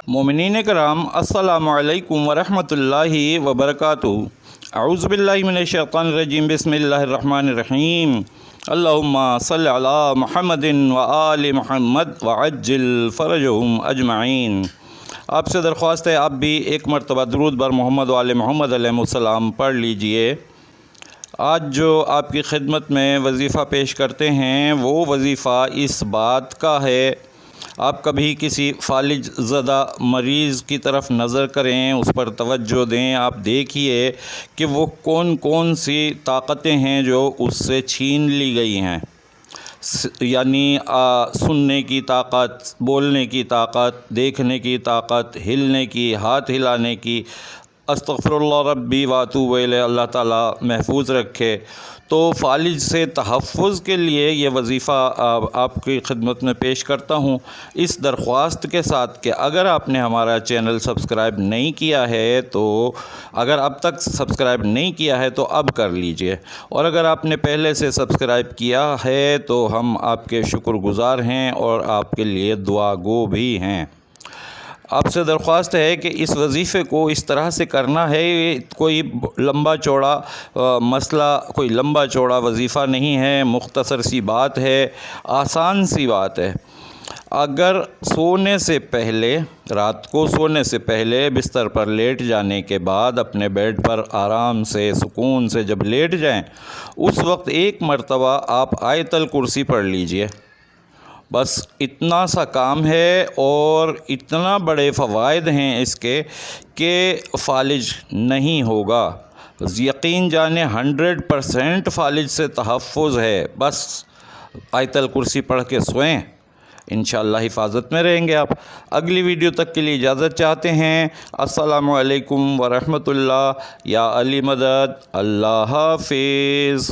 मोमिनीन कराम अस्सलामु अलैकुम वरहमतुल्लाहि वबरकातुहू। अऊज़ु बिल्लाहि मिनश शैतानिर रजीम बिस्मिल्लाहिर रहमानिर रहीम। अल्लाहुम्मा सल्लि अला मुहम्मदिन व आलि मुहम्मद व अज्जिल फ़रजहुम अजमईन। आपसे दरख्वास्त है आप भी एक मरतबा दुरूद बर मोहम्मद व आले मोहम्मद अलैहिस्सलाम पढ़ लीजिए। आज जो आपकी खिदमत में वजीफ़ा पेश करते हैं वो वजीफ़ा इस बात का है, आप कभी किसी फालिज ज़दा मरीज़ की तरफ नज़र करें, उस पर तवज्जो दें। आप देखिए कि वो कौन कौन सी ताकतें हैं जो उससे छीन ली गई हैं, यानी सुनने की ताकत, बोलने की ताकत, देखने की ताकत, हिलने की, हाथ हिलाने की। अस्तग़फ़िरुल्लाह रब्बी व अतूबु इलैह, अल्लाह ताला महफूज रखे। तो फालिज से तहफ़्फ़ुज़ के लिए ये वजीफ़ा आपकी खिदमत में पेश करता हूँ, इस दरख्वास्त के साथ कि अगर आपने हमारा चैनल सब्सक्राइब नहीं किया है तो अगर अब तक सब्सक्राइब नहीं किया है तो अब कर लीजिए, और अगर आपने पहले से सब्सक्राइब किया है तो हम आपके शुक्रगुज़ार हैं और आपके लिए दुआ गो भी हैं। आपसे दरख्वास्त है कि इस वजीफ़े को इस तरह से करना है, कोई लंबा चौड़ा मसला, कोई लंबा चौड़ा वजीफ़ा नहीं है, मुख्तसर सी बात है, आसान सी बात है। अगर सोने से पहले, रात को सोने से पहले बिस्तर पर लेट जाने के बाद अपने बेड पर आराम से सुकून से जब लेट जाएं, उस वक्त एक मरतबा आप आयतल कुर्सी पढ़ लीजिए। बस इतना सा काम है और इतना बड़े फ़वाइद हैं इसके कि फालिज नहीं होगा। यकीन जाने 100% फालिज से तहफ़्फ़ुज़ है। बस आयतल कुर्सी पढ़ के सोएं, इंशाअल्लाह हिफाजत में रहेंगे आप। अगली वीडियो तक के लिए इजाज़त चाहते हैं। अस्सलामु अलैकुम वरहमतुल्लाह। या अली मदद। अल्लाह हाफ़िज़।